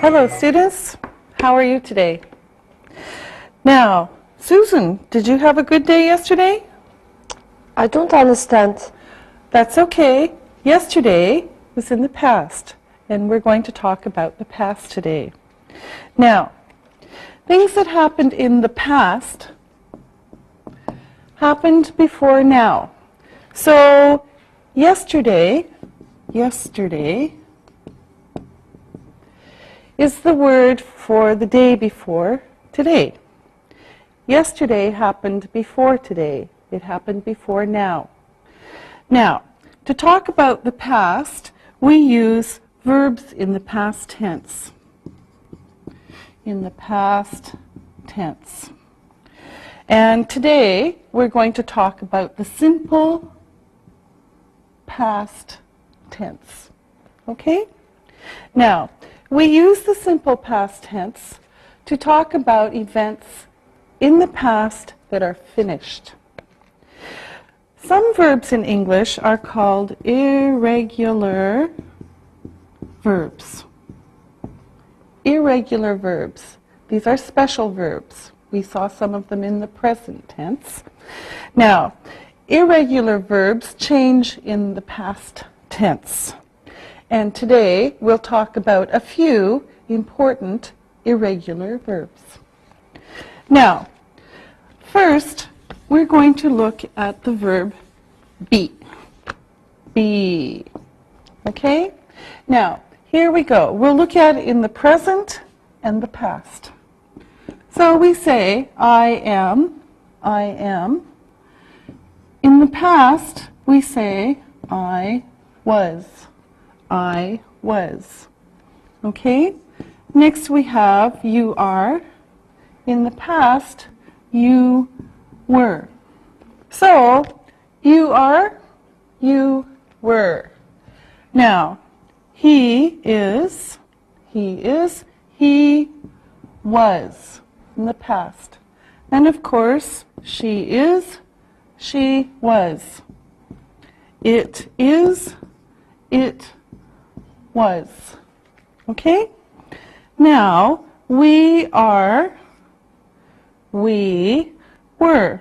Hello students, how are you today? Now, Susan, did you have a good day yesterday? I don't understand. That's okay. Yesterday was in the past, and we're going to talk about the past today. Now, things that happened in the past happened before now. So, yesterday is the word for the day before today. Yesterday happened before today. It happened before now. Now, to talk about the past, we use verbs in the past tense. In the past tense. And today, we're going to talk about the simple past tense. Okay? Now, we use the simple past tense to talk about events in the past that are finished. Some verbs in English are called irregular verbs. Irregular verbs. These are special verbs. We saw some of them in the present tense. Now, irregular verbs change in the past tense. And today we'll talk about a few important irregular verbs. Now, first we're going to look at the verb be. Be. Okay? Now, here we go. We'll look at it in the present and the past. So we say, I am, I am. In the past, we say, I was. I was. Okay? Next we have you are. In the past, you were. So, you are, you were. Now, he is, he was in the past. And of course, she is, she was. It is, it was. Okay? Now, we are, we were.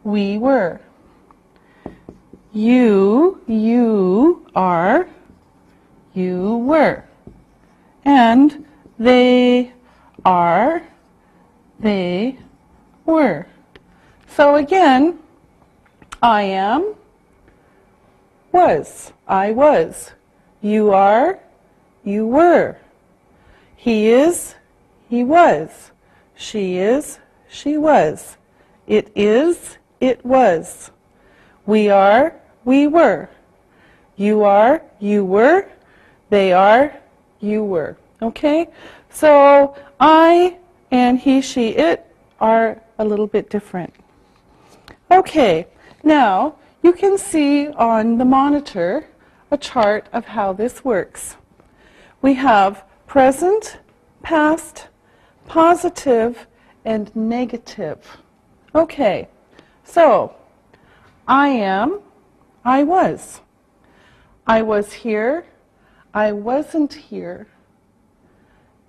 We were. You are, you were. And they are, they were. So again, I am, was, I was. You are, you were. He is, he was. She is, she was. It is, it was. We are, we were. You are, you were. They are, you were. Okay? So I and he, she, it are a little bit different. Okay, now you can see on the monitor a chart of how this works. We have present, past, positive, and negative. Okay, so I am, I was. I was here, I wasn't here.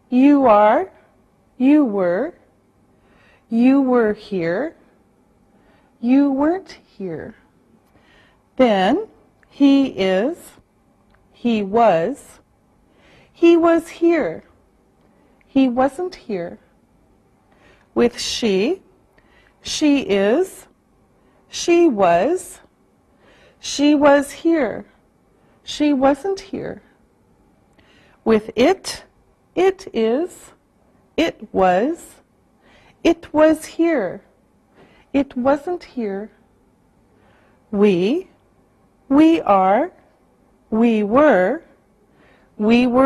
You are, you were. You were here, you weren't here. Then he is, he was here, he wasn't here. With she is, she was here, she wasn't here. With it is, it was here, it wasn't here. We are, we were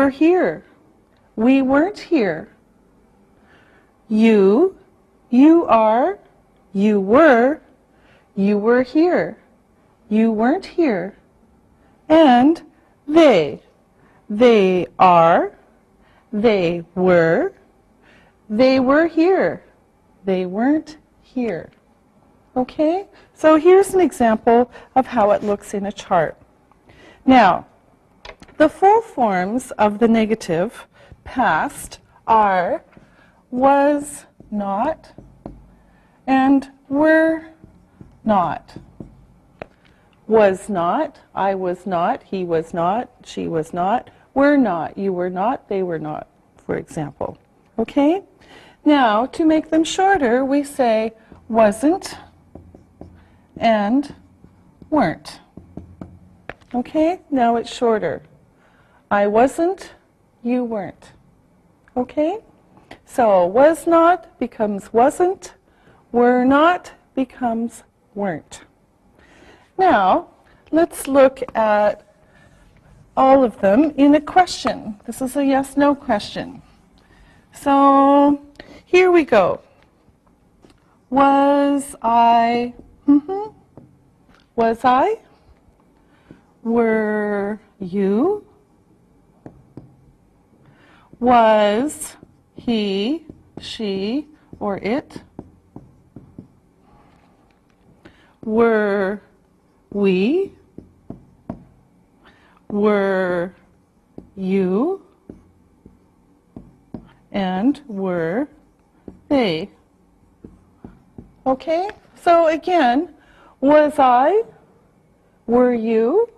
here, we weren't here. You are, you were here, you weren't here. And they are, they were here, they weren't here. Okay? So here's an example of how it looks in a chart. Now, The full forms of the negative past are was not and were not. Was not, I was not, he was not, she was not, were not, you were not, they were not, for example. Okay? Now, to make them shorter, we say wasn't and weren't. Okay? Now it's shorter. I wasn't, you weren't. Okay? So was not becomes wasn't, were not becomes weren't. Now, let's look at all of them in a question. This is a yes-no question. So, here we go. Was I? Was I? Were you? Was he, she, or it? Were we? Were you? And were they? Okay, so again, was I? Were you?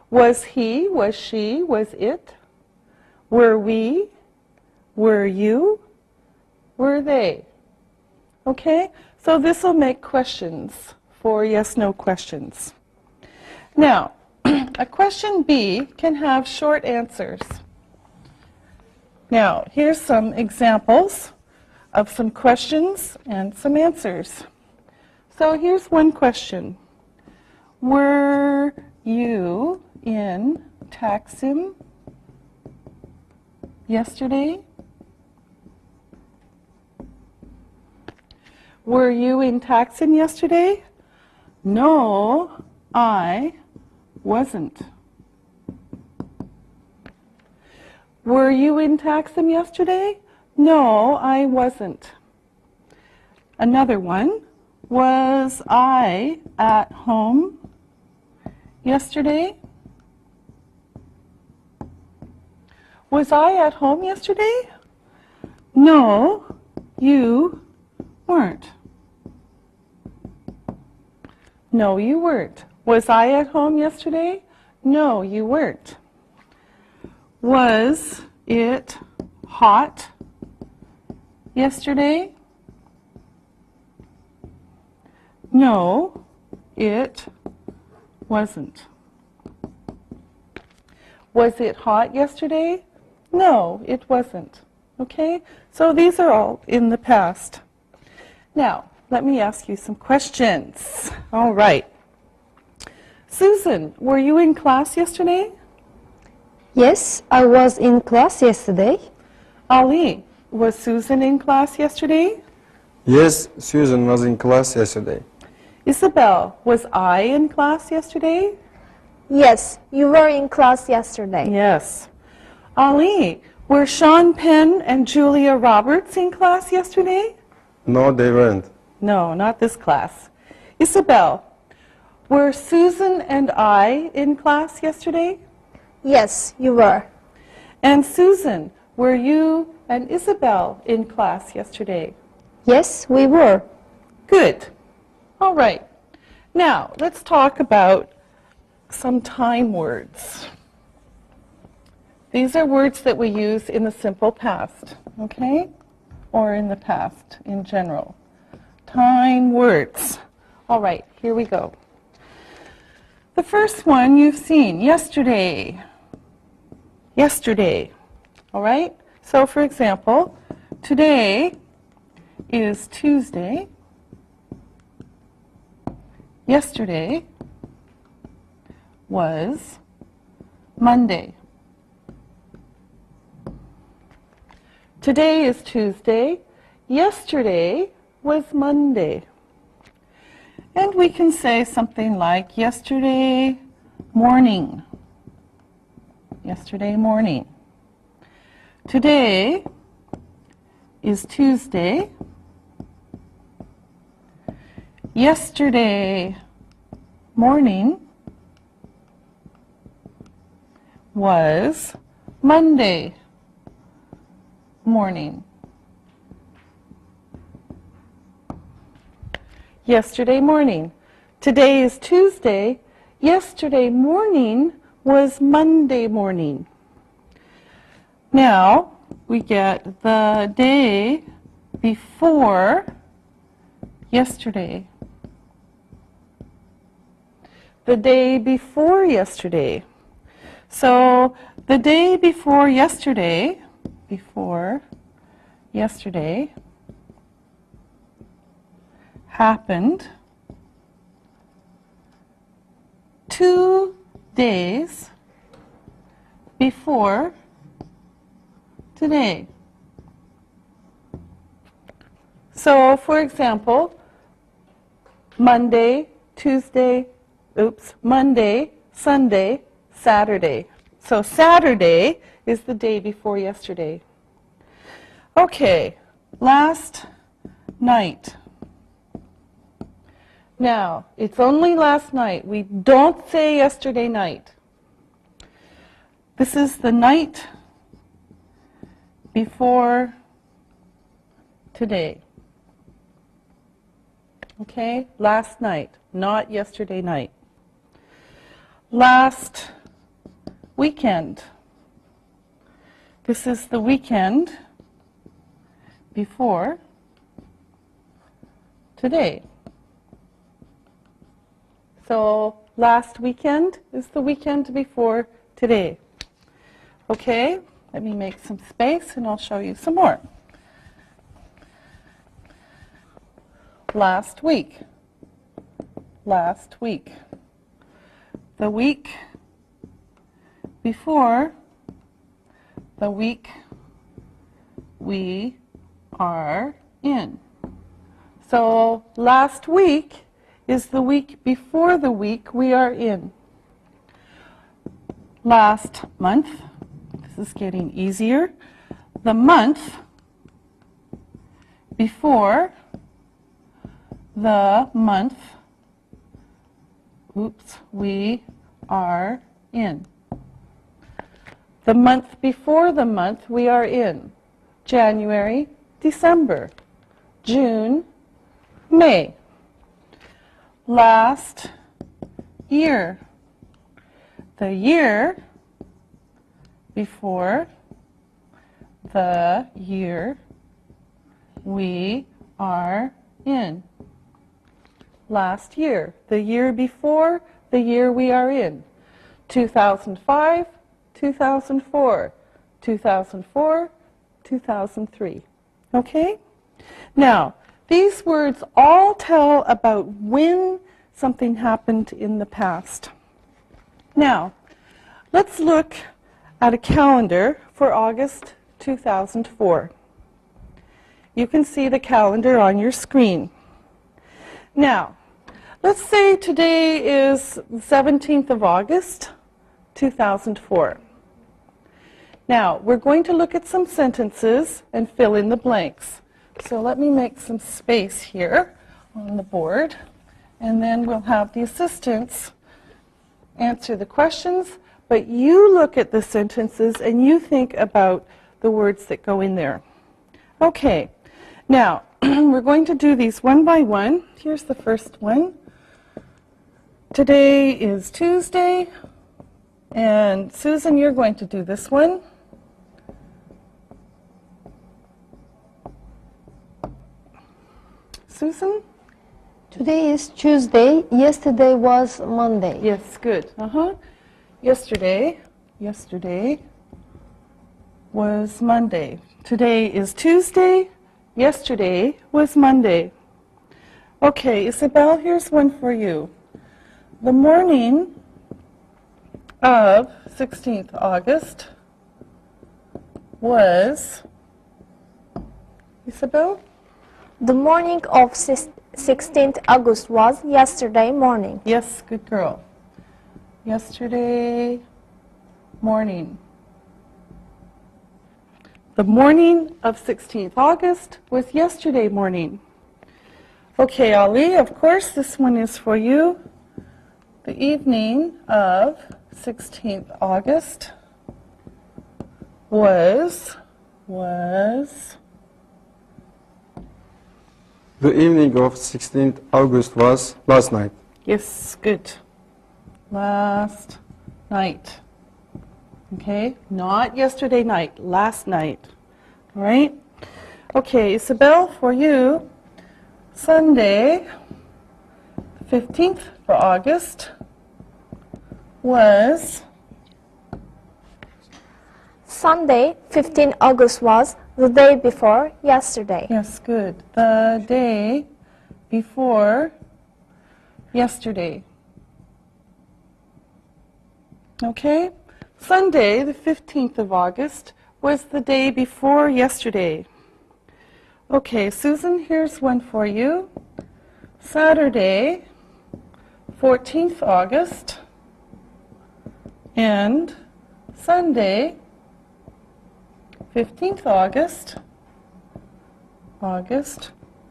Was he? Was she? Was it? Were we? Were you? Were they? Okay, so this will make questions for yes-no questions. Now, a question B can have short answers. Now, here's some examples of some questions and some answers. So here's one question. Were you in Taksim yesterday? Were you in Taksim yesterday? No, I wasn't. Were you in Taksim yesterday? No, I wasn't. Another one. Was I at home yesterday? Was I at home yesterday? No, you weren't. No, you weren't. Was I at home yesterday? No, you weren't. Was it hot yesterday? No, it wasn't. Was it hot yesterday? No, it wasn't. Okay? So these are all in the past. Now, let me ask you some questions. All right. Susan, were you in class yesterday? Yes, I was in class yesterday. Ali, was Susan in class yesterday? Yes, Susan was in class yesterday. Isabel, was I in class yesterday? Yes, you were in class yesterday. Yes. Ali, were Sean Penn and Julia Roberts in class yesterday? No, they weren't. No, not this class. Isabel, were Susan and I in class yesterday? Yes, you were. And Susan, were you and Isabel in class yesterday? Yes, we were. Good. All right. Now, let's talk about some time words. These are words that we use in the simple past, okay? Or in the past in general. Time words. All right, here we go. The first one you've seen, yesterday. Yesterday. All right? So, for example, today is Tuesday. Yesterday was Monday. Today is Tuesday. Yesterday was Monday. And we can say something like yesterday morning. Yesterday morning. Today is Tuesday. Yesterday morning was Monday morning. Yesterday morning. Today is Tuesday. Yesterday morning was Monday morning. Now we get the day before yesterday. The day before yesterday. So the day before yesterday, happened 2 days before today. So, for example, Monday, Sunday, Saturday. So Saturday is the day before yesterday. Okay, last night. Now, it's only last night. We don't say yesterday night. This is the night before today. Okay, last night, not yesterday night. Last weekend. This is the weekend before today. So last weekend is the weekend before today. Okay, let me make some space and I'll show you some more. Last week. The week before the week we are in. So last week is the week before the week we are in. Last month, this is getting easier, the month before the month we are in. The month before the month we are in. January, December, June, May. Last year. The year before the year we are in. Last year. The year before the year we are in. 2005, 2004, 2004, 2003. Okay? Now, these words all tell about when something happened in the past. Now, let's look at a calendar for August 2004. You can see the calendar on your screen. Now, let's say today is the 17th of August, 2004. Now, we're going to look at some sentences and fill in the blanks. So let me make some space here on the board, and then we'll have the assistants answer the questions, but you look at the sentences and you think about the words that go in there. Okay, now we're going to do these one by one. Here's the first one. Today is Tuesday, and Susan, you're going to do this one. Susan? Today is Tuesday. Yesterday was Monday. Yes, good. Yesterday was Monday. Today is Tuesday. Yesterday was Monday. Okay, Isabel, here's one for you. The morning of 16th August was, Isabel? The morning of 16th August was yesterday morning. Yes, good girl. Yesterday morning. The morning of 16th August was yesterday morning. Okay, Ali, of course, this one is for you. The evening of 16th August was The evening of 16th August was last night. yes, good. Last night. Okay, not yesterday night, last night. All right? Okay, Isabel, for you, Sunday, 15th for August, was Sunday, 15 August was the day before yesterday. yes, good. The day before yesterday. Okay? Sunday, the 15th of August, was the day before yesterday. Okay, Susan, here's one for you. Saturday, 14th August, and Sunday, 15th August,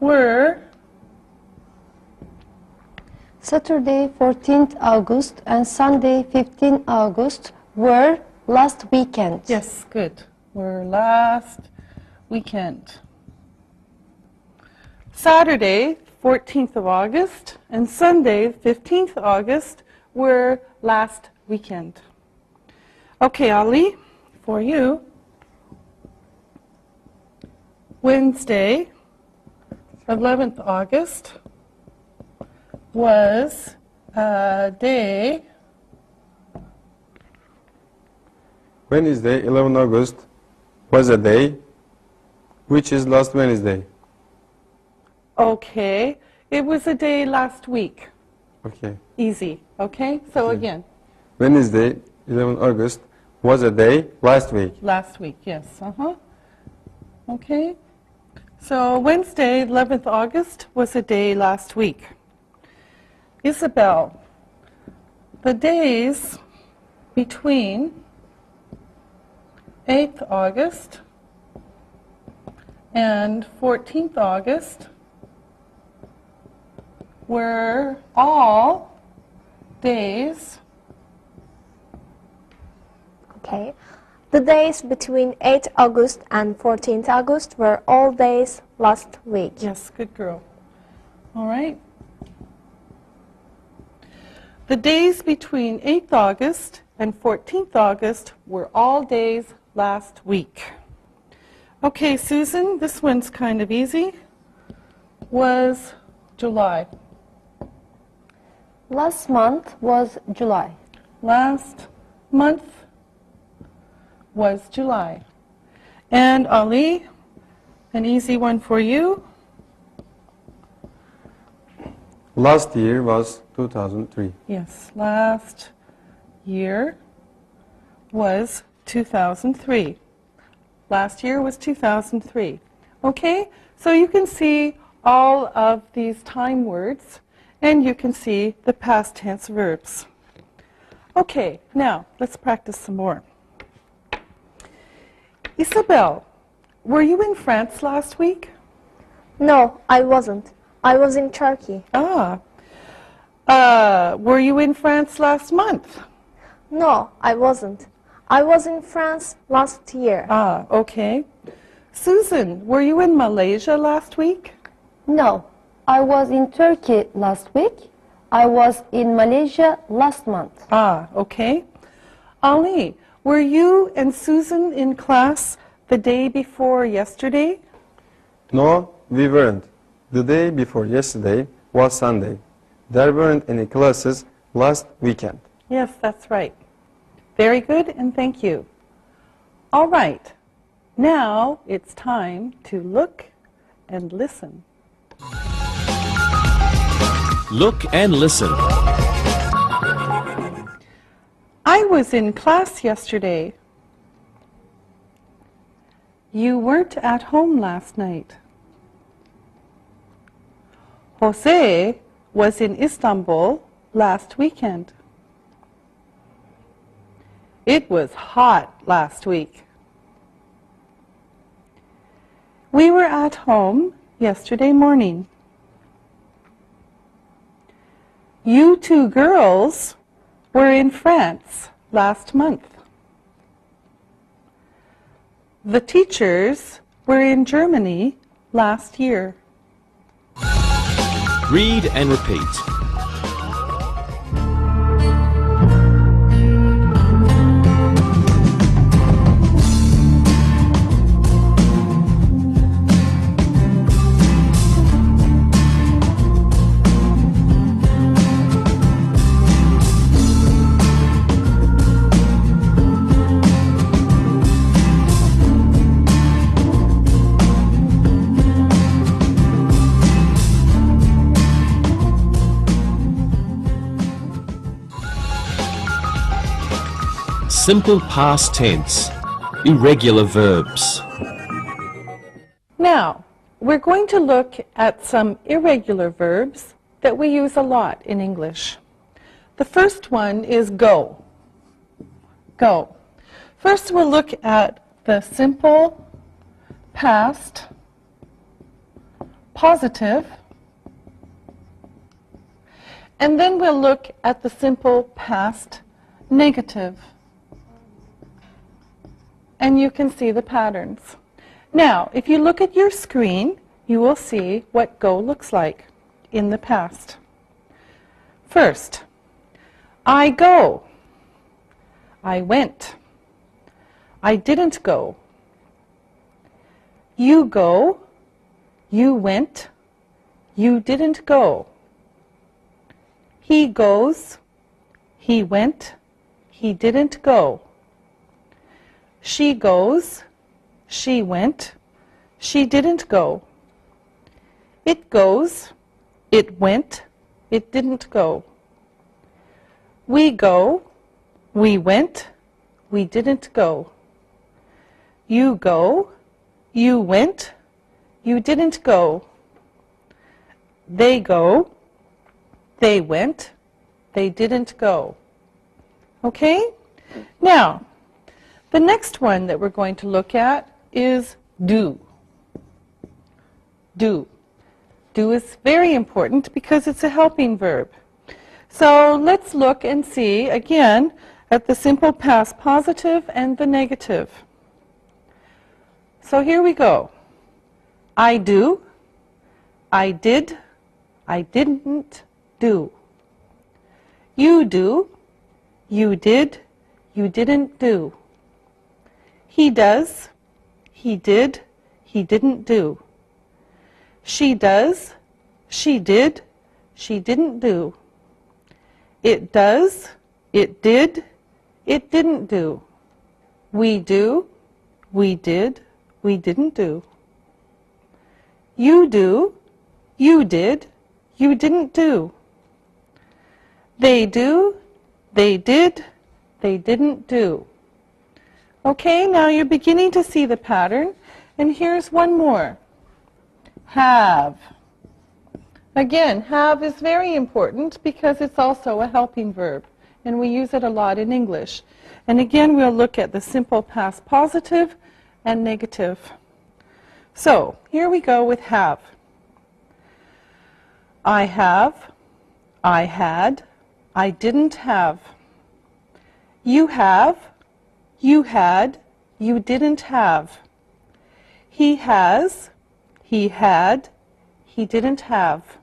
were Saturday 14th August and Sunday 15th August were last weekend. yes, good. Were last weekend. Saturday, 14th of August, and Sunday, 15th August, were last weekend. Okay, Ali, for you, Wednesday, 11th August, was a day, Wednesday, 11 August was a day, which is last Wednesday. okay, it was a day last week. Okay. Easy, okay? So again, Wednesday, 11 August was a day last week. last week, yes, Okay, so Wednesday, 11th August, was a day last week. Isabel, the days between 8th August and 14th August were all days, Okay. The days between 8 August and 14th August were all days last week. yes, good girl. All right. The days between 8th August and 14th August were all days last week. Okay, Susan, this one's kind of easy. Was July. Last month was July. Last month was July. And Ali, an easy one for you. Last year was 2003. Yes, last year was 2003. Last year was 2003. Okay, so you can see all of these time words, and you can see the past tense verbs. Okay, now let's practice some more. Isabel, were you in France last week? No, I wasn't. I was in Turkey. Were you in France last month? No, I wasn't. I was in France last year. Okay. Susan, were you in Malaysia last week? No, I was in Turkey last week. I was in Malaysia last month. Okay. Ali, were you and Susan in class the day before yesterday? No, we weren't. The day before yesterday was Sunday. There weren't any classes last weekend. Yes, that's right. Very good, and thank you. All right. Now it's time to look and listen. Look and listen. I was in class yesterday. You weren't at home last night. Jose was in Istanbul last weekend. It was hot last week. We were at home yesterday morning. You two girls were in France last month. The teachers were in Germany last year. Read and repeat. Simple past tense. Irregular verbs. Now, we're going to look at some irregular verbs that we use a lot in English. The first one is go. Go. First, we'll look at the simple past positive, and then we'll look at the simple past negative. And you can see the patterns. Now, if you look at your screen, you will see what go looks like in the past. First, I go. I went. I didn't go. You go. You went. You didn't go. He goes. He went. He didn't go. She goes, she went, she didn't go. It goes, it went, it didn't go. We go, we went, we didn't go. You go, you went, you didn't go. They go, they went, they didn't go. Okay? Now, the next one that we're going to look at is do. Do. Do is very important because it's a helping verb. So let's look and see again at the simple past positive and the negative. So here we go. I do. I did. I didn't do. You do. You did. You didn't do. He does, he did, he didn't do. She does, she did, she didn't do. It does, it did, it didn't do. We do, we did, we didn't do. You do, you did, you didn't do. They do, they did, they didn't do. Okay, now you're beginning to see the pattern, and here's one more. Have. Again, have is very important because it's also a helping verb, and we use it a lot in English. And again, we'll look at the simple past positive and negative. So, here we go with have. I have, I had, I didn't have. You have, you had, you didn't have. He has, he had, he didn't have.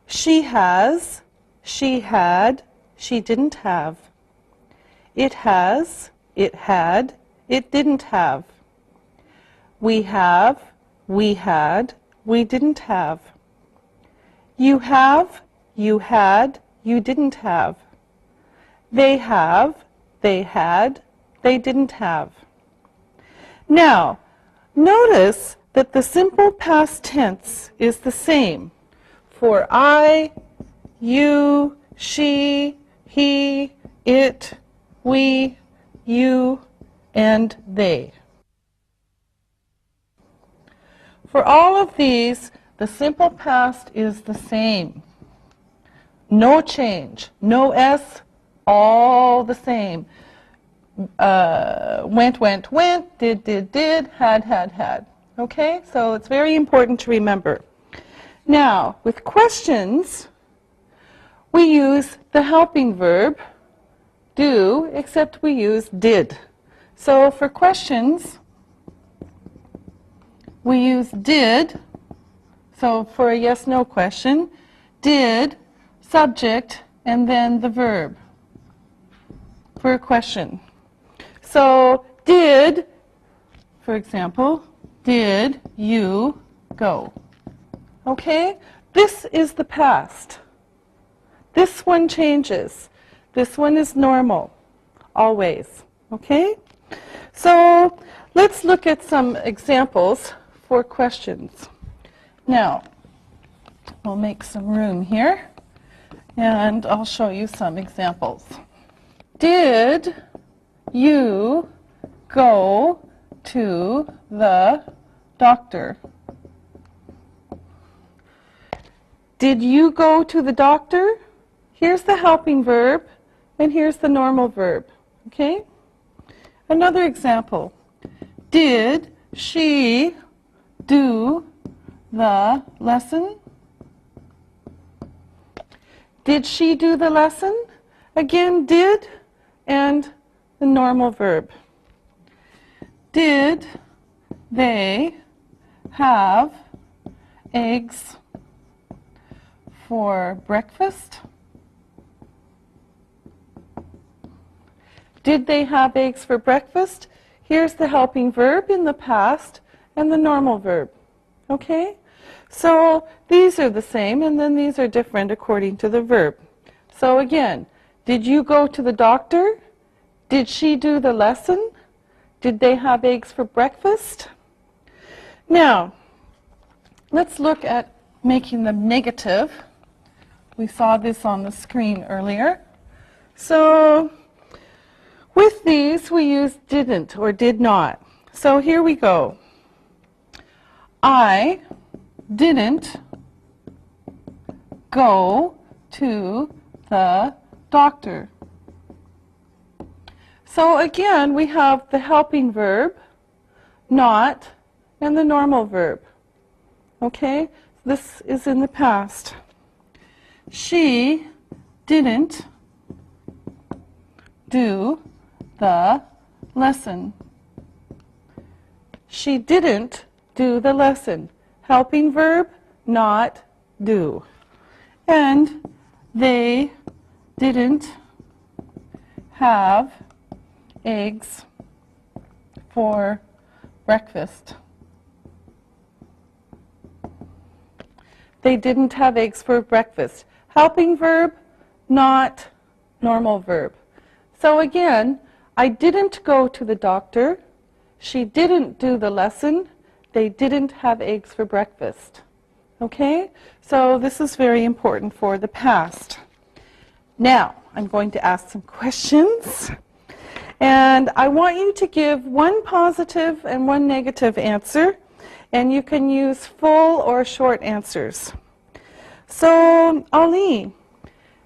She has, she had, she didn't have. It has, it had, it didn't have. We have, we had, we didn't have. You have, you had, you didn't have. They have, they had, they didn't have. Now, notice that the simple past tense is the same for I, you, she, he, it, we, you, and they. For all of these, the simple past is the same. No change, no S, all the same. Went, went, went, did, had. Okay, so it's very important to remember. Now, with questions, we use the helping verb, do, except we use did. So for questions, we use did. So for a yes-no question, did, subject, and then the verb for a question. So did, for example, did you go? Okay? This is the past. This one changes. This one is normal, always. Okay? So let's look at some examples for questions. Now, we'll make some room here, and I'll show you some examples. Did you go to the doctor? Did you go to the doctor? Here's the helping verb, and here's the normal verb. Okay? Another example. Did she do the lesson? Did she do the lesson? Again, did and the normal verb. Did they have eggs for breakfast? Did they have eggs for breakfast? Here's the helping verb in the past and the normal verb. Okay? So these are the same, and then these are different according to the verb. So again, did you go to the doctor? Did she do the lesson? Did they have eggs for breakfast? Now, let's look at making them negative. We saw this on the screen earlier. So with these, we use didn't or did not. So here we go. I didn't go to the doctor. So again, we have the helping verb, not, and the normal verb. Okay? This is in the past. She didn't do the lesson. She didn't do the lesson. Helping verb, not, do. And they didn't have eggs for breakfast. They didn't have eggs for breakfast. Helping verb, not, normal verb. So again, I didn't go to the doctor. She didn't do the lesson. They didn't have eggs for breakfast. Okay? So this is very important for the past. Now, I'm going to ask some questions. And I want you to give one positive and one negative answer. And you can use full or short answers. So, Ali,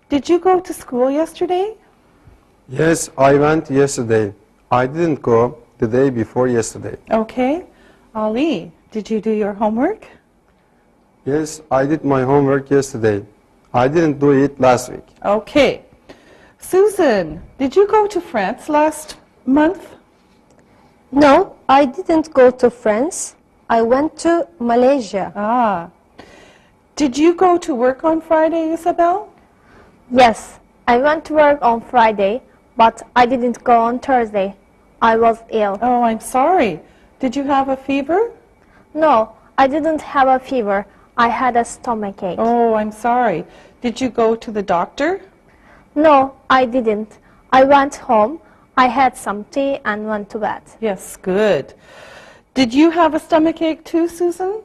did you go to school yesterday? Yes, I went yesterday. I didn't go the day before yesterday. Okay. Ali, did you do your homework? Yes, I did my homework yesterday. I didn't do it last week. Okay. Susan, did you go to France last month? No, I didn't go to France. I went to Malaysia. Ah. Did you go to work on Friday, Isabel? Yes, I went to work on Friday, but I didn't go on Thursday. I was ill. Oh, I'm sorry. Did you have a fever? No, I didn't have a fever. I had a stomachache. Oh, I'm sorry. Did you go to the doctor? No, I didn't. I went home, I had some tea and went to bed. Yes, good. Did you have a stomachache too, Susan?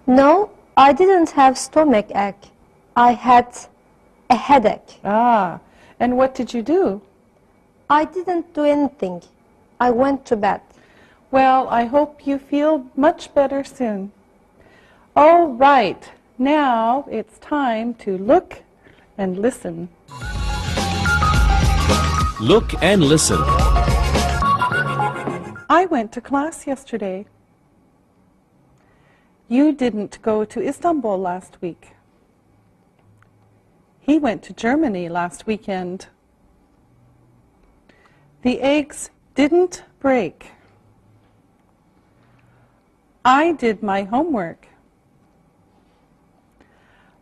No, I didn't have stomach ache. I had a headache. Ah. And what did you do? I didn't do anything. I went to bed. Well, I hope you feel much better soon. All right. Now it's time to look and listen. Look and listen. I went to class yesterday. You didn't go to Istanbul last week. He went to Germany last weekend. The eggs didn't break. I did my homework.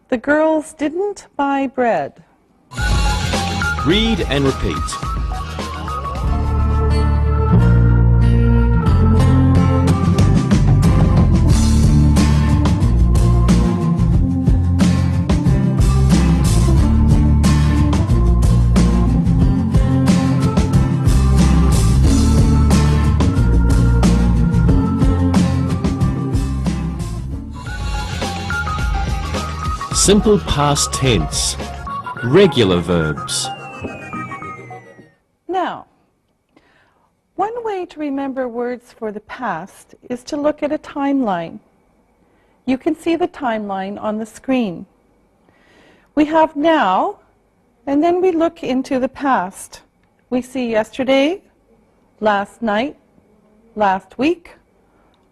The girls didn't buy bread. Read and repeat. Simple past tense. Regular verbs. Now, one way to remember words for the past is to look at a timeline. You can see the timeline on the screen. We have now, and then we look into the past. We see yesterday, last night, last week,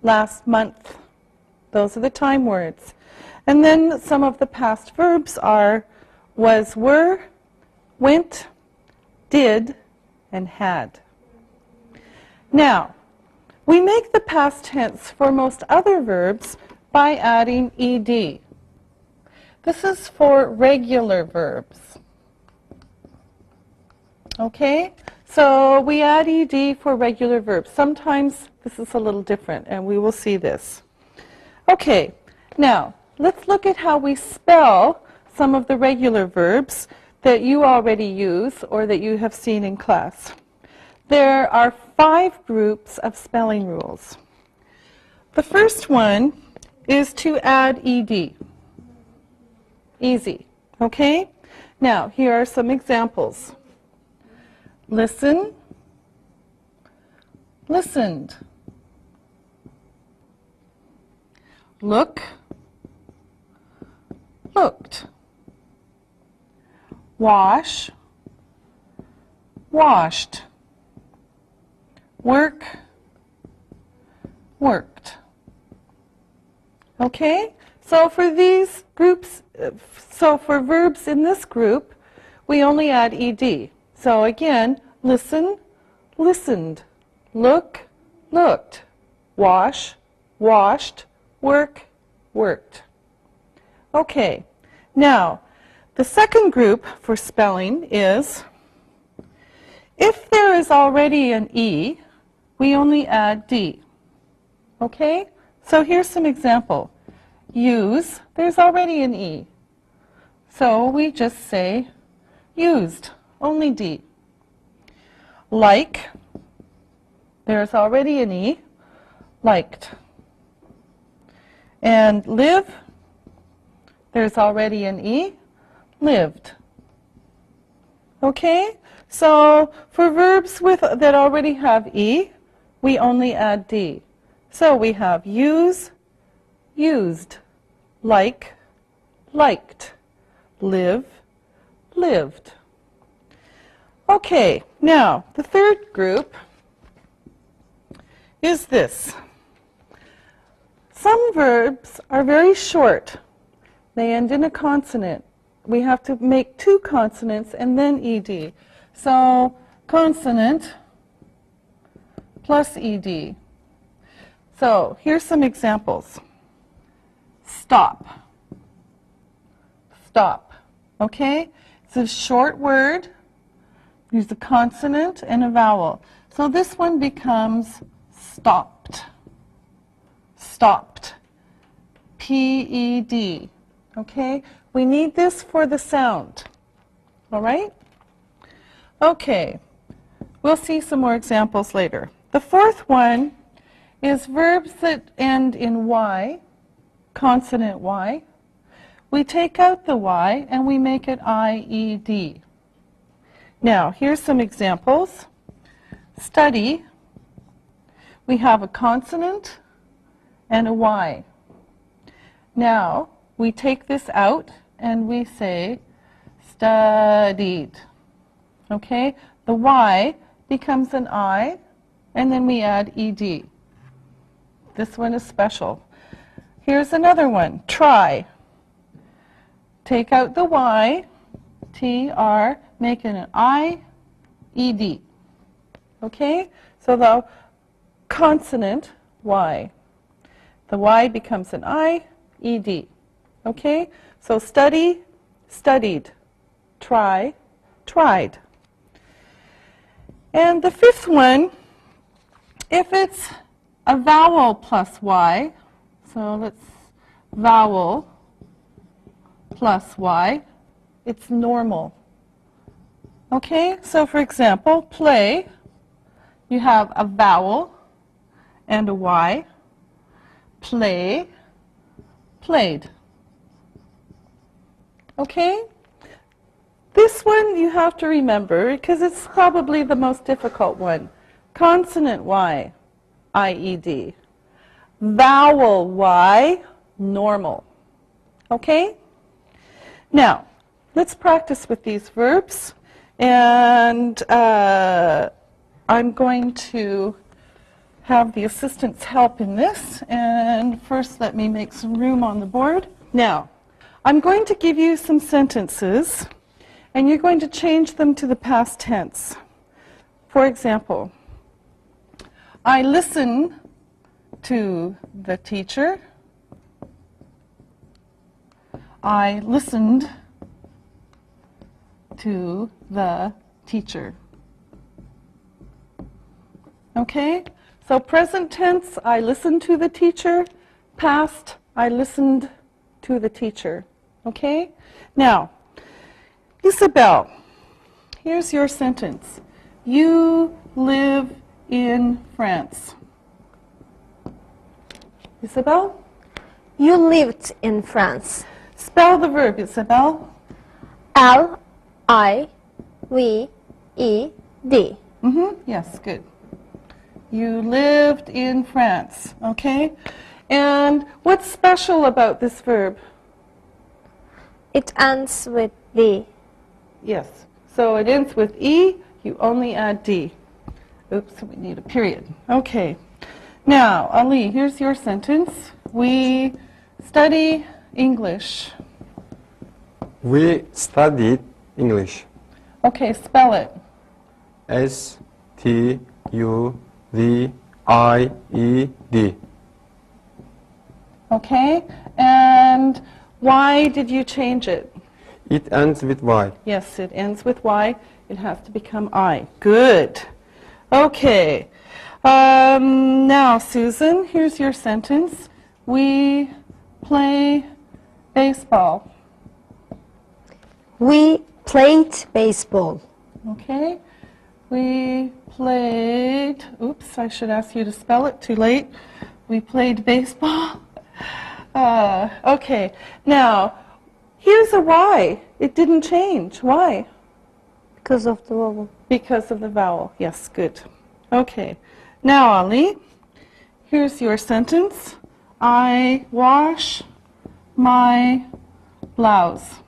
last month. Those are the time words. And then some of the past verbs are was, were, went, did, and had. Now, we make the past tense for most other verbs by adding ed. This is for regular verbs. Okay? So we add ed for regular verbs. Sometimes this is a little different, and we will see this. Okay, now let's look at how we spell some of the regular verbs that you already use or that you have seen in class. There are 5 groups of spelling rules. The first one is to add ed. Easy, okay? Now, here are some examples. Listen, listened. Look, looked. Wash, washed. Work, worked. Okay? So for these groups, so for verbs in this group, we only add ed. So again, listen, listened. Look, looked. Wash, washed. Work, worked. Okay, now the second group for spelling is if there is already an E, we only add D. Okay, so here's some example. Use, there's already an E. So we just say used, only D. Like, there's already an E, liked. And live, there's already an E, lived. Okay? So for verbs that already have E, we only add D. So we have use, used, like, liked, live, lived. Okay, now the third group is this. Some verbs are very short. They end in a consonant. We have to make 2 consonants and then ed. So consonant plus ed. So here's some examples. Stop. Stop. Okay? It's a short word. There's a consonant and a vowel. So this one becomes stopped. Stopped. P-E-D. Okay? We need this for the sound. All right? Okay. We'll see some more examples later. The fourth one is verbs that end in Y, consonant Y. We take out the Y and we make it I-E-D. Now, here's some examples. Study. We have a consonant and a Y. Now, we take this out and we say studied. Okay? The Y becomes an I, and then we add ed. This one is special. Here's another one. Try. Take out the Y, T-R, make it an I-E-D. Okay? So the consonant Y. The Y becomes an I, ED. Okay? So study, studied. Try, tried. And the fifth one, if it's a vowel plus Y, so let's vowel plus Y, it's normal. Okay? So for example, play, you have a vowel and a Y. Play, played. Okay? This one you have to remember because it's probably the most difficult one. Consonant Y, IED. Vowel Y, normal. Okay? Now, let's practice with these verbs. And I'm going to have the assistants help in this. And first, let me make some room on the board. Now, I'm going to give you some sentences, and you're going to change them to the past tense. For example, I listen to the teacher. I listened to the teacher. Okay? So present tense, I listened to the teacher. Past, I listened to the teacher. Okay? Now, Isabel, here's your sentence. You live in France. Isabel? You lived in France. Spell the verb, Isabel. L-I-V-E-D. Yes, good. You lived in France, okay? And what's special about this verb? It ends with D. Yes. So it ends with E, you only add D. Oops, we need a period. Okay. Now, Ali, here's your sentence. We study English. We studied English. Okay, spell it. S-T-U-D-I-E-D. Okay? And why did you change it? It ends with Y. Yes, it ends with Y. It has to become I. Good. Okay. Now, Susan, here's your sentence. We play baseball. We played baseball. Okay. We played, oops, I should ask you to spell it, too late. We played baseball. Okay. Now, here's a Y. It didn't change. Why? Because of the vowel. Because of the vowel. Yes, good. Okay. Now, Ali, here's your sentence. I wash my blouse.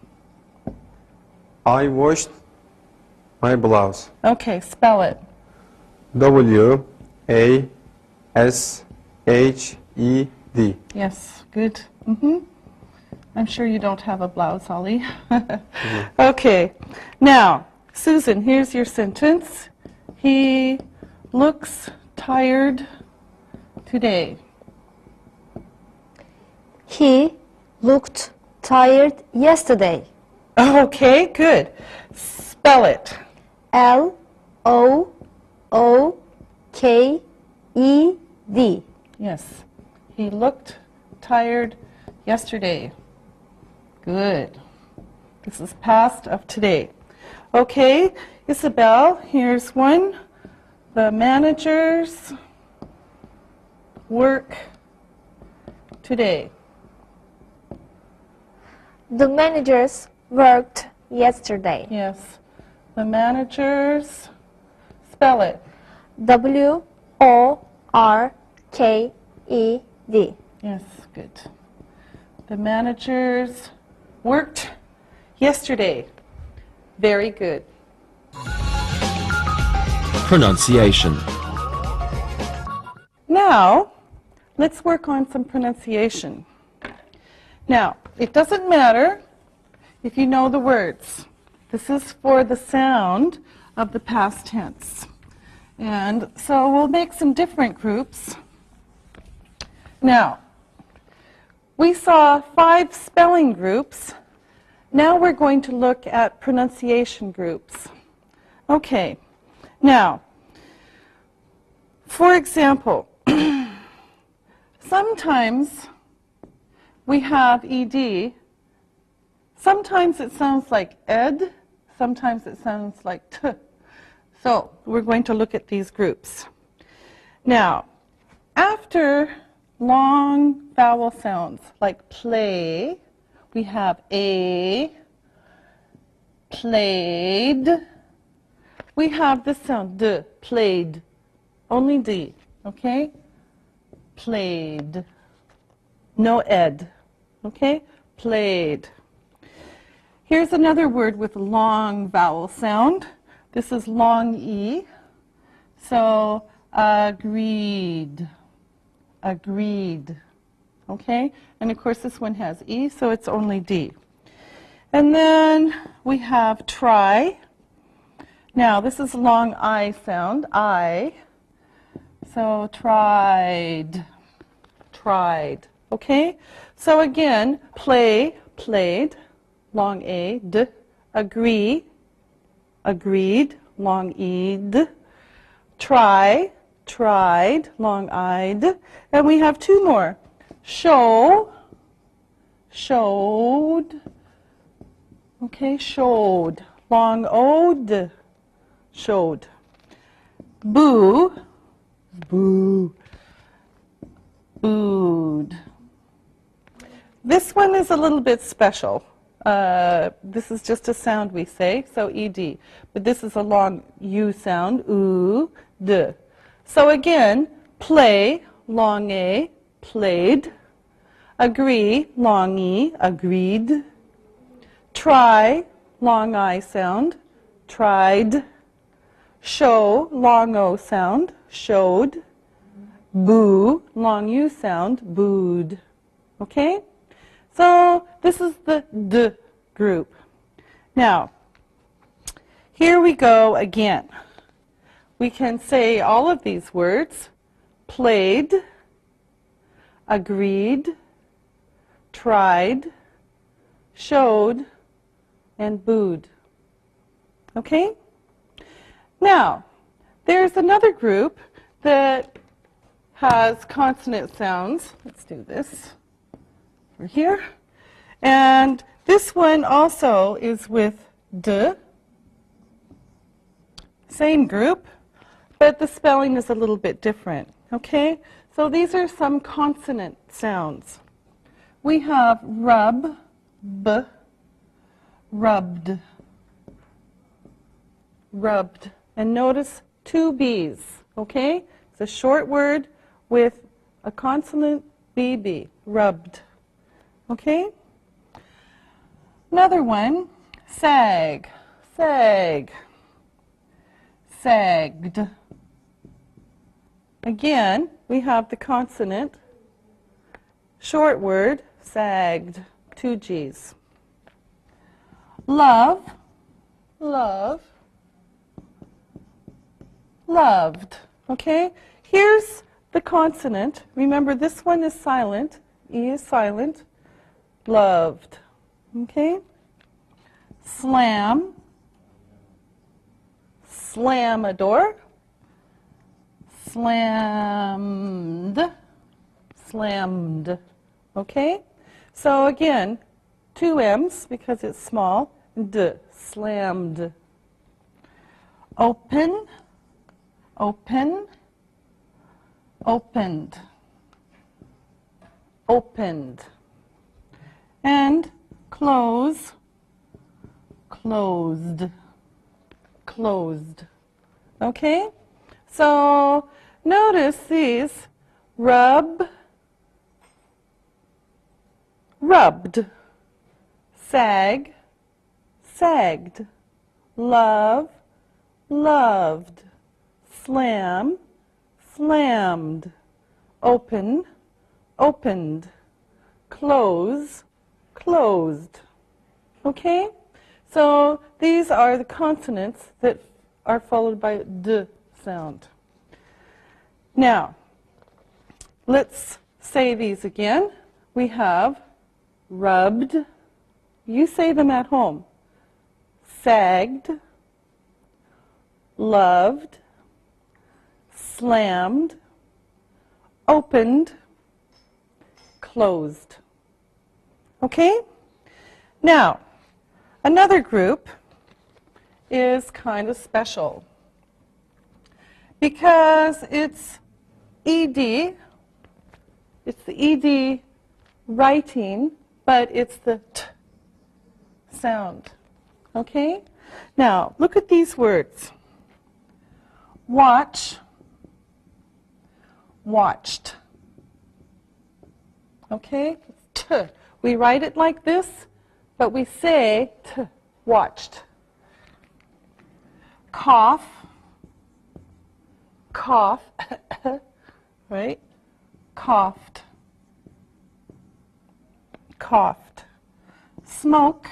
I washed my blouse. Okay, spell it. W-A-S-H-E-D. Yes, good. I'm sure you don't have a blouse, Ali. Okay. Now, Susan, here's your sentence. He looks tired today. He looked tired yesterday. Okay, good. Spell it. L-O-O-K-E-D. Yes. He looked tired yesterday. Good. This is past of today. Okay, Isabel, here's one. The managers work today. The managers worked yesterday. Yes. The managers, spell it. W-O-R-K-E-D. Yes, good. The managers worked yesterday. Very good. Pronunciation. Now, let's work on some pronunciation. Now, it doesn't matter if you know the words. This is for the sound of the past tense. And so we'll make some different groups. Now, We saw 5 spelling groups. Now we're going to look at pronunciation groups. Okay, now, for example, sometimes we have ed. Sometimes it sounds like ed. Sometimes it sounds like t. So we're going to look at these groups. Now, after long vowel sounds like play, we have a, played. We have this sound, d, played, only d, okay? Played, no ed, okay? Played. Here's another word with a long vowel sound. This is long E. So, agreed, agreed, okay? And of course this one has E, so it's only D. And then we have try. Now, this is long I sound, I. So, tried, tried, okay? So again, play, played, long A, d, agree, agreed, long E, d, try, tried, long I-d, and we have 2 more. Show, showed, okay, showed, long O-d, showed. Boo, boo, booed. This one is a little bit special. This is just a sound we say, so ed. But this is a long U sound, oo, d. So again, play, long A, played. Agree, long E, agreed. Try, long I sound, tried. Show, long O sound, showed. Boo, long U sound, booed. Okay? So this is the D group. Now, here we go again. We can say all of these words: played, agreed, tried, showed, and booed. Okay? Now, there's another group that has consonant sounds. Let's do this over here. And this one also is with D. Same group, but the spelling is a little bit different. Okay? So these are some consonant sounds. We have rub, b, rubbed, rubbed. And notice 2 B's, okay? It's a short word with a consonant BB, rubbed, okay? Another one, sag, sag, sagged. Again, we have the consonant, short word, sagged, 2 G's. Love, love, loved, okay? Here's the consonant. Remember, this one is silent. E is silent. Loved, okay? Slam, slamador, slammed, slammed, okay? So again, 2 M's because it's small, d, slammed. Open, open, opened, opened. And close, closed, closed. Okay? So notice these: rub, rubbed, sag, sagged, love, loved, slam, slammed, open, opened, close, closed. Okay? So these are the consonants that are followed by a D sound. Now, let's say these again. we have rubbed. You say them at home. Sagged, loved, slammed, opened, closed. Okay? Now, another group is kind of special because it's ED. It's the ED writing, but it's the T sound. Okay? Now, look at these words. Watch, watched. Okay? T. We write it like this, but we say T, watched. Cough, cough, right? Coughed, coughed. Smoke,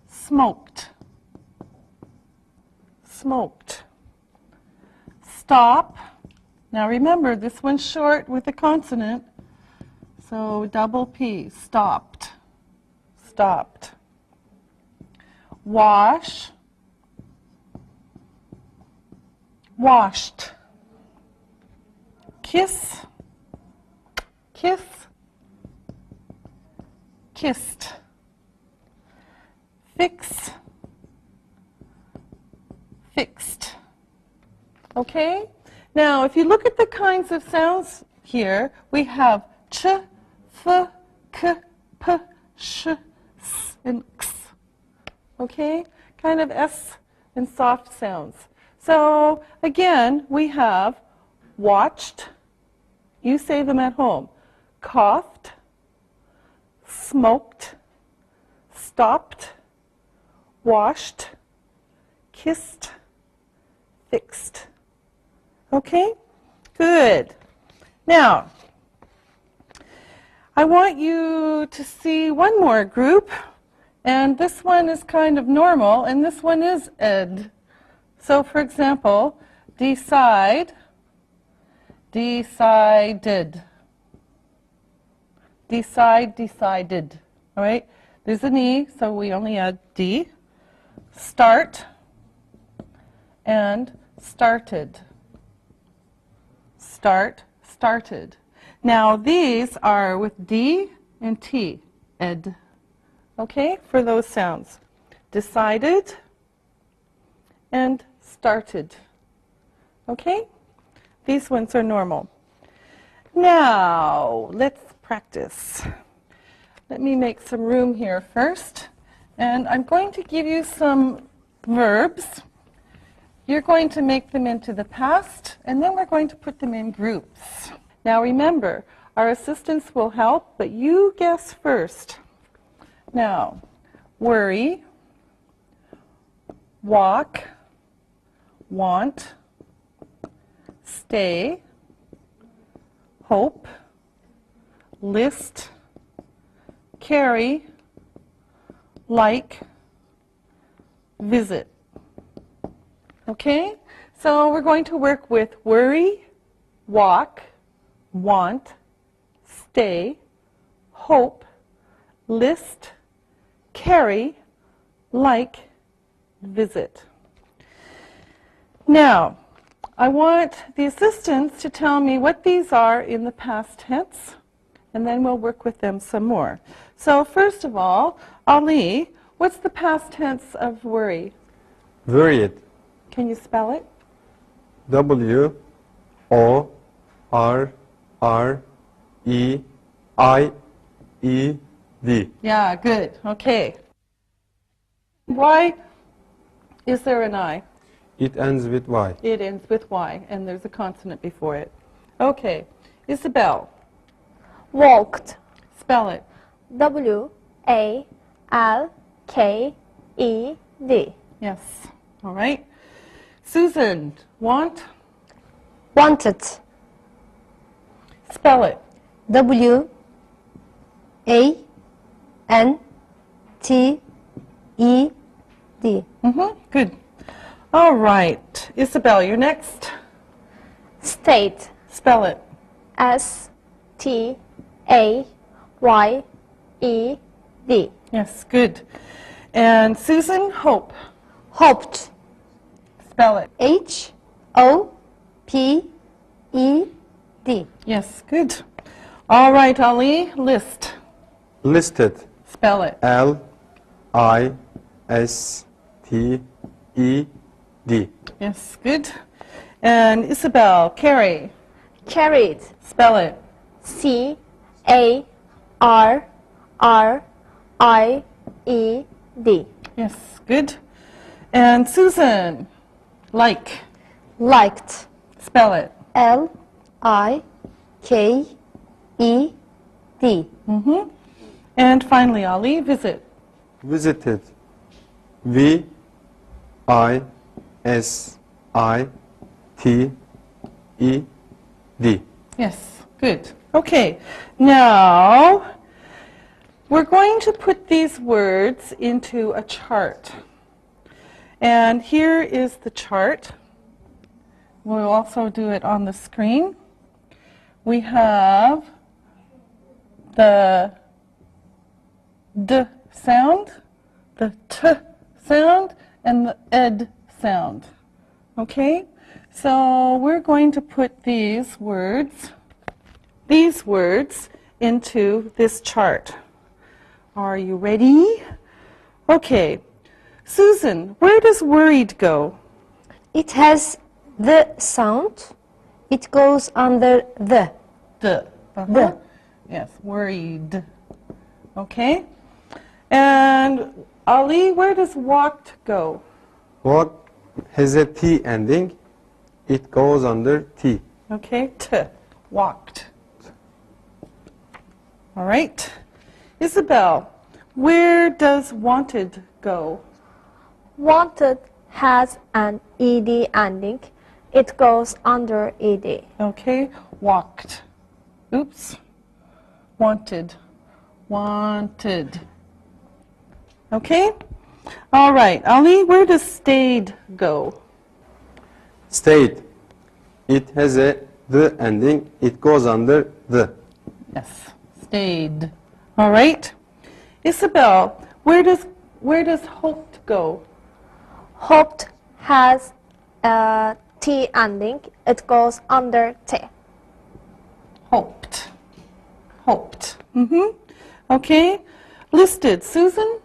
smoked, smoked. Stop. Now remember, this one's short with a consonant, so double P, stopped, stopped. Wash, washed. Kiss, kiss, kissed. Fix, fixed. Okay? Now, if you look at the kinds of sounds here, we have ch, f, k, p, sh, s, and x. Okay? Kind of s and soft sounds. So, again, we have watched. You say them at home. Coughed, smoked, stopped, washed, kissed, fixed. Okay? Good. Now, I want you to see one more group, and this one is kind of normal, and this one is ed. So, for example, decide, decided. Decide, decided. All right? There's an E, so we only add D. Start and started. Start, started. Now these are with D and T, ed. Okay, for those sounds. Decided and started. Okay? These ones are normal. Now, let's practice. Let me make some room here first. And I'm going to give you some verbs. You're going to make them into the past, and then we're going to put them in groups. Now remember, our assistants will help, but you guess first. Now, worry, walk, want, stay, hope, list, carry, like, visit. Okay? So we're going to work with worry, walk, want, stay, hope, list, carry, like, visit. Now, I want the assistants to tell me what these are in the past tense, and then we'll work with them some more. So first of all, Ali, what's the past tense of worry? Worried. Can you spell it? W O R R E I E D. Yeah, good. Okay. Why is there an I? It ends with Y. It ends with Y, and there's a consonant before it. Okay. Isabel, Walked. spell it. W-A-L-K-E-D. Yes. All right. Susan, want, Wanted. spell it. W A N T E D. Good. All right. Isabel, you're next. State. Spell it. S-T-A-T-E. A Y E D. Yes, good. And Susan, hope. Hoped. Spell it. H-O-P-E-D. Yes, good. All right, Ali, list. Listed. Spell it. L-I-S-T-E-D. Yes, good. And Isabel, carry. Carried. Spell it. C A R R I E D. Yes, good. And Susan, like. Liked. Spell it. L-I-K-E-D. And finally, Ali, visit. Visited. V-I-S-I-T-E-D. Yes, good. Okay, now we're going to put these words into a chart. And here is the chart. We'll also do it on the screen. We have the D sound, the T sound, and the ED sound. Okay? So we're going to put these words into this chart. Are you ready? Okay. Susan, where does worried go? It has the sound. It goes under the. D. The. Yes, worried. Okay. And Ali, where does walked go? What has a T ending? It goes under T. Okay, T. Walked. All right. Isabel, where does wanted go? Wanted has an ED ending. It goes under ED. Okay, walked. Oops. Wanted. Wanted. Okay? All right. Ali, where does stayed go? Stayed. It has a the ending. It goes under the. Yes, stayed. All right. Isabel, where does hoped go? Hoped has a T ending. It goes under T. Hoped. Hoped. Okay. Listed. Susan?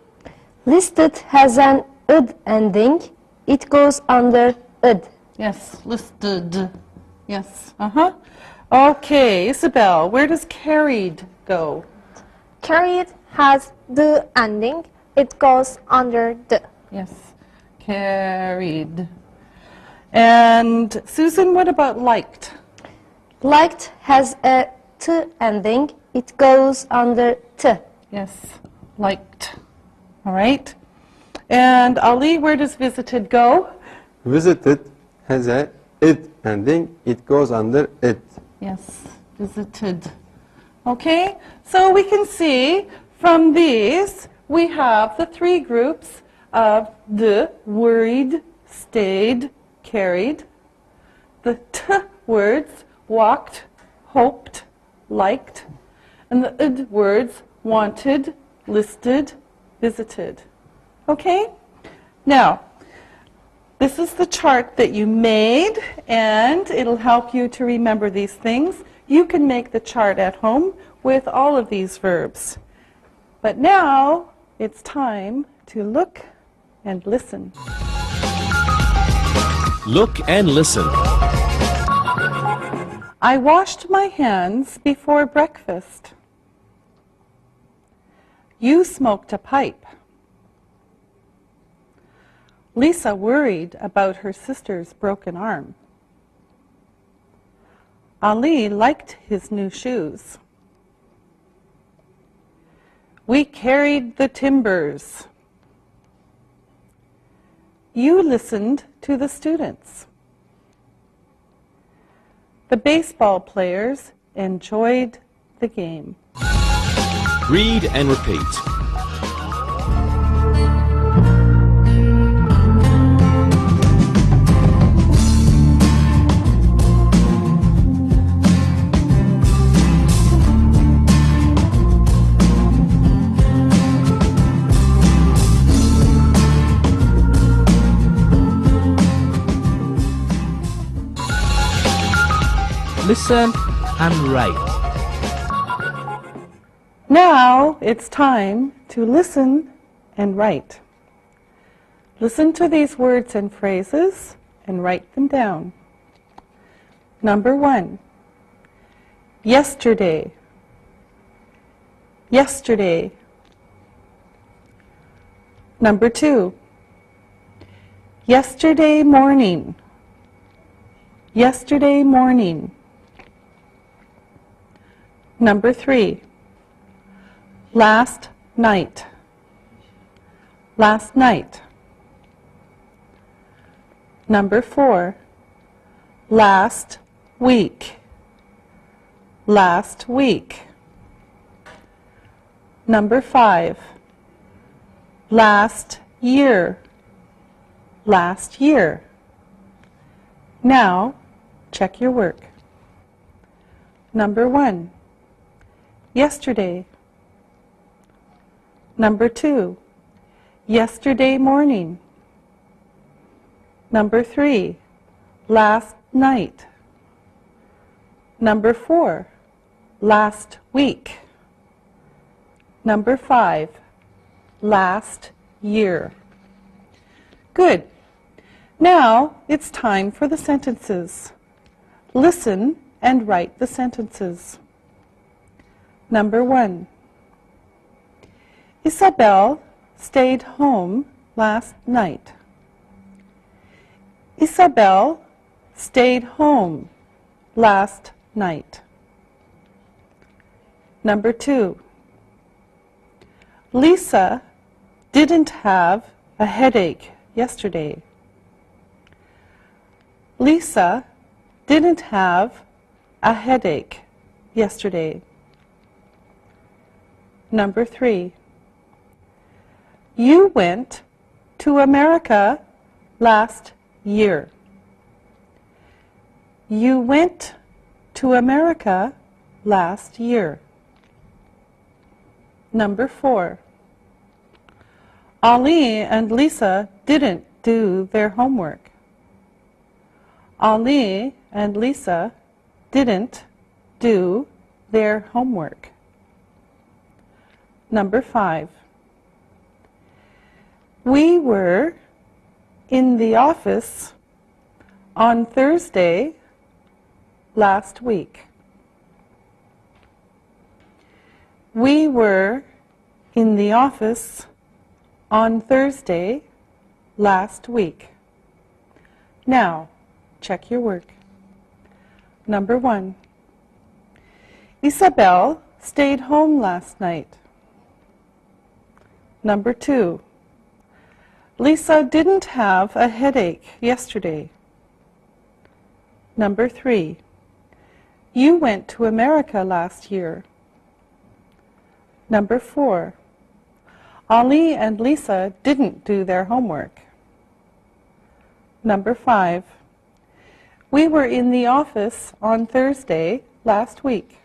Listed has an id ending. It goes under id. Yes, listed. Yes. Okay, Isabel, where does carried go? Carried has the ending. It goes under the. Yes, carried. And Susan, what about liked? Liked has a t ending. It goes under t. Yes, liked. All right. And Ali, where does visited go? Visited has a it ending. It goes under it. Yes, visited. Okay, so we can see from these we have the three groups of the worried, stayed, carried, the T words walked, hoped, liked, and the id words wanted, listed, visited. Okay? Now, this is the chart that you made, and it'll help you to remember these things. You can make the chart at home with all of these verbs. But now, it's time to look and listen. Look and listen. I washed my hands before breakfast. You smoked a pipe. Lisa worried about her sister's broken arm. Ali liked his new shoes. We carried the timbers. You listened to the students. The baseball players enjoyed the game. Read and repeat. listen and write. Now it's time to listen and write. Listen to these words and phrases and write them down. Number 1, yesterday, yesterday. Number 2, yesterday morning, yesterday morning. Number 3, last night, last night. Number 4, last week, last week. Number 5, last year, last year. Now, check your work. Number 1, yesterday. Number 2, yesterday morning. Number 3, last night. Number 4, last week. Number 5, last year. Good. Now it's time for the sentences. Listen and write the sentences. Number 1, Isabel stayed home last night. Isabel stayed home last night. Number 2, Lisa didn't have a headache yesterday. Lisa didn't have a headache yesterday. Number 3, you went to America last year. You went to America last year. Number 4, Ali and Lisa didn't do their homework. Ali and Lisa didn't do their homework. Number 5, we were in the office on Thursday last week. We were in the office on Thursday last week. Now, check your work. Number 1, Isabel stayed home last night. Number 2, Lisa didn't have a headache yesterday. Number 3, you went to America last year. Number 4, Ali and Lisa didn't do their homework. Number 5, we were in the office on Thursday last week.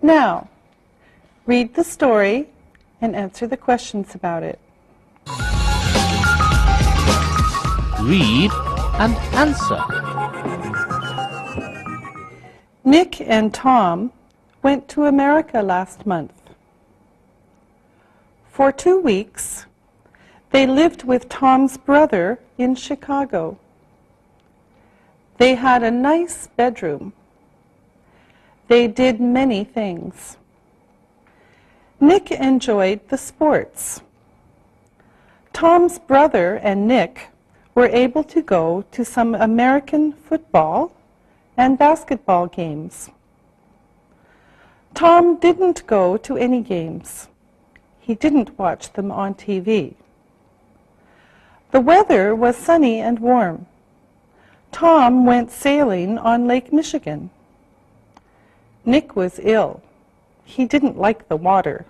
Now, read the story and answer the questions about it. Read and answer. Nick and Tom went to America last month. For 2 weeks, they lived with Tom's brother in Chicago. They had a nice bedroom. They did many things. Nick enjoyed the sports. Tom's brother and Nick were able to go to some American football and basketball games. Tom didn't go to any games. He didn't watch them on TV. The weather was sunny and warm. Tom went sailing on Lake Michigan. Nick was ill. He didn't like the water.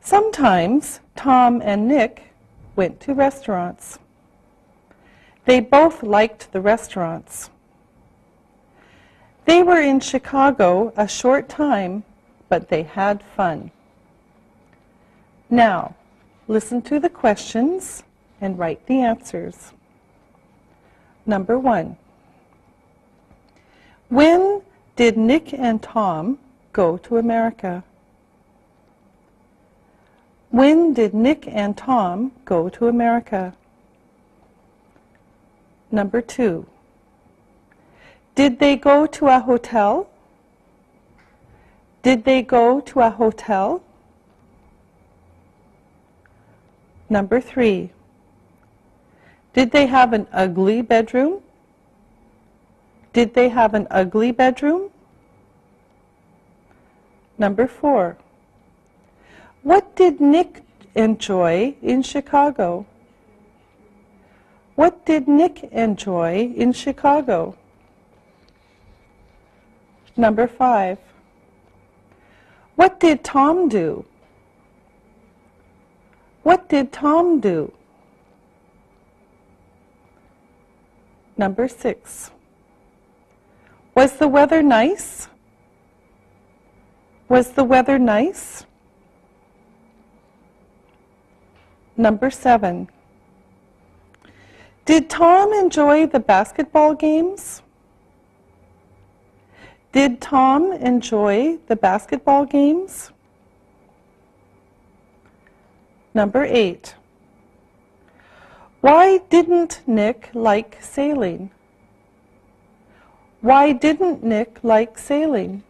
Sometimes Tom and Nick went to restaurants. They both liked the restaurants. They were in Chicago a short time, but they had fun. Now, listen to the questions and write the answers. Number 1, When did Nick and Tom go to America? When did Nick and Tom go to America? Number 2. Did they go to a hotel? Did they go to a hotel? Number 3. Did they have an ugly bedroom? Did they have an ugly bedroom? Number 4. What did Nick enjoy in Chicago? What did Nick enjoy in Chicago? Number 5. What did Tom do? What did Tom do? Number 6. Was the weather nice? Was the weather nice? Number 7. Did Tom enjoy the basketball games? Did Tom enjoy the basketball games? Number 8. Why didn't Nick like sailing? Why didn't Nick like sailing?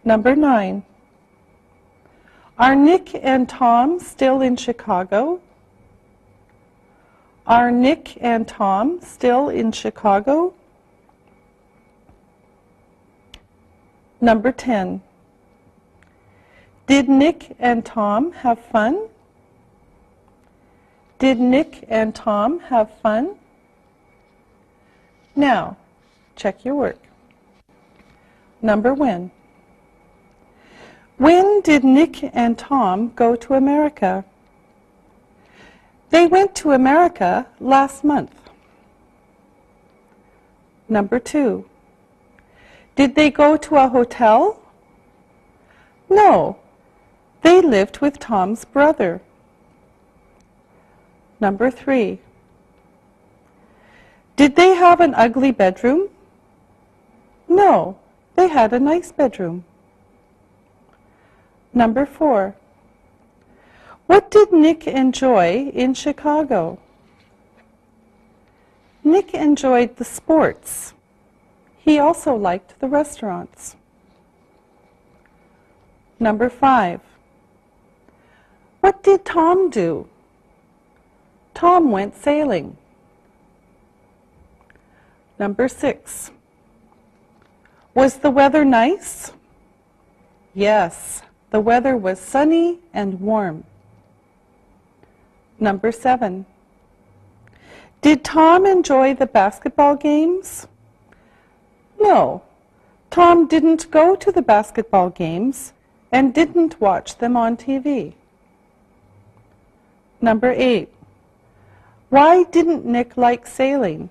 Number 9. Are Nick and Tom still in Chicago? Are Nick and Tom still in Chicago? Number 10. Did Nick and Tom have fun? Did Nick and Tom have fun? Now, check your work. Number 1. When did Nick and Tom go to America? They went to America last month. Number 2. Did they go to a hotel? No, they lived with Tom's brother. Number 3. Did they have an ugly bedroom? No, they had a nice bedroom. Number 4. What did Nick enjoy in Chicago? Nick enjoyed the sports. He also liked the restaurants. Number 5. What did Tom do? Tom went sailing. Number 6. Was the weather nice? Yes, the weather was sunny and warm. Number 7. Did Tom enjoy the basketball games? No, Tom didn't go to the basketball games and didn't watch them on TV. Number 8. Why didn't Nick like sailing?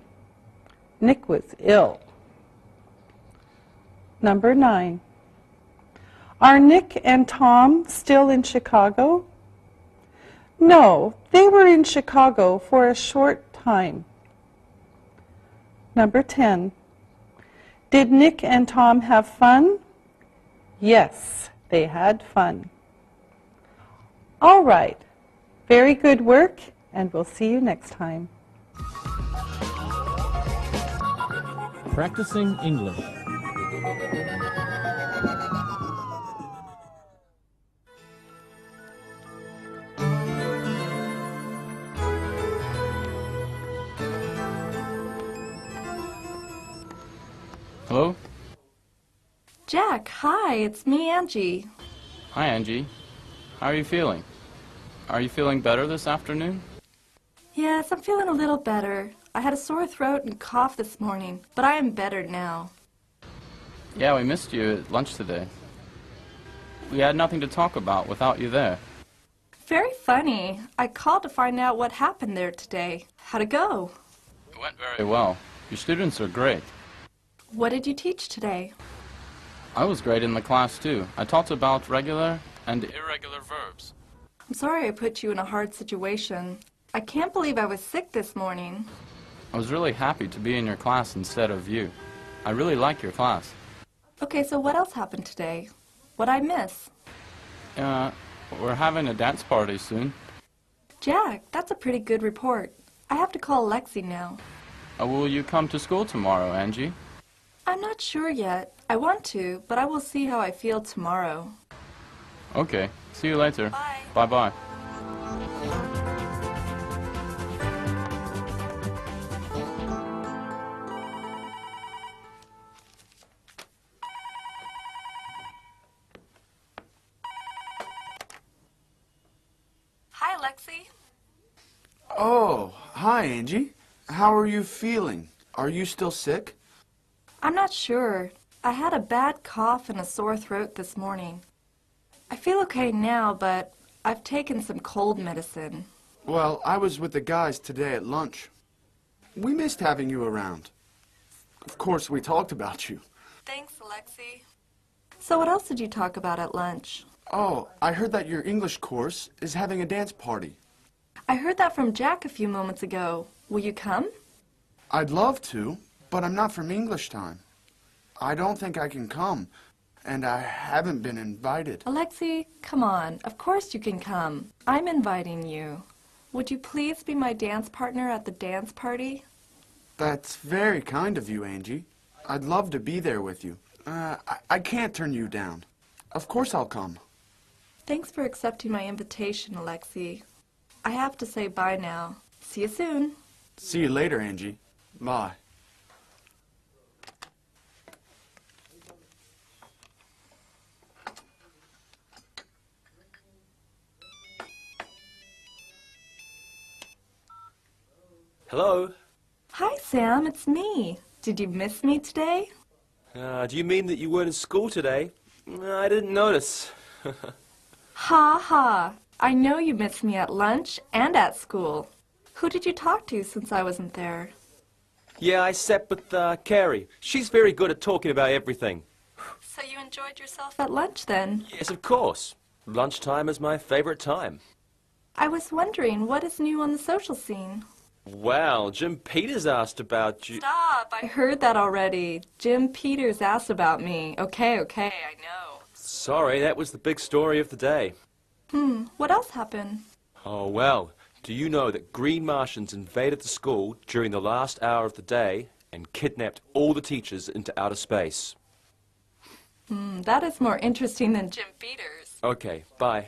Nick was ill. Number 9. Are Nick and Tom still in Chicago? No, they were in Chicago for a short time. Number 10. Did Nick and Tom have fun? Yes, they had fun. All right. Very good work, and we'll see you next time. Practicing English. Hello? Jack, hi, it's me, Angie. Hi, Angie. How are you feeling? Are you feeling better this afternoon? Yes, I'm feeling a little better. I had a sore throat and cough this morning, but I am better now. Yeah, we missed you at lunch today. We had nothing to talk about without you there. Very funny. I called to find out what happened there today. How'd it go? It went very well. Your students are great. What did you teach today? I was great in the class, too. I taught about regular and irregular verbs. I'm sorry I put you in a hard situation. I can't believe I was sick this morning. I was really happy to be in your class instead of you. I really like your class. Okay, so what else happened today? What'd I miss? We're having a dance party soon. Jack, that's a pretty good report. I have to call Lexi now. Will you come to school tomorrow, Angie? I'm not sure yet. I want to, but I will see how I feel tomorrow. Okay. See you later. Bye. Bye-bye. Hi, Lexi. Oh, hi, Angie. How are you feeling? Are you still sick? I'm not sure. I had a bad cough and a sore throat this morning. I feel okay now, but I've taken some cold medicine. Well, I was with the guys today at lunch. We missed having you around. Of course, we talked about you. Thanks, Alexi. So what else did you talk about at lunch? Oh, I heard that your English course is having a dance party. I heard that from Jack a few moments ago. Will you come? I'd love to, but I'm not from English time. I don't think I can come, and I haven't been invited. Alexi, come on. Of course you can come. I'm inviting you. Would you please be my dance partner at the dance party? That's very kind of you, Angie. I'd love to be there with you. I can't turn you down. Of course I'll come. Thanks for accepting my invitation, Alexi. I have to say bye now. See you soon. See you later, Angie. Bye. Hello. Hi, Sam. It's me. Did you miss me today? Do you mean that you weren't in school today? I didn't notice. Ha ha. I know you missed me at lunch and at school. Who did you talk to since I wasn't there? Yeah, I sat with Carrie. She's very good at talking about everything. So you enjoyed yourself at lunch then? Yes, of course. Lunchtime is my favorite time. I was wondering, what is new on the social scene? Well, Jim Peters asked about you. Stop! I heard that already. Jim Peters asked about me. Okay, I know. Sorry, that was the big story of the day. What else happened? Oh, well, do you know that green Martians invaded the school during the last hour of the day and kidnapped all the teachers into outer space? That is more interesting than Jim Peters. Okay, bye.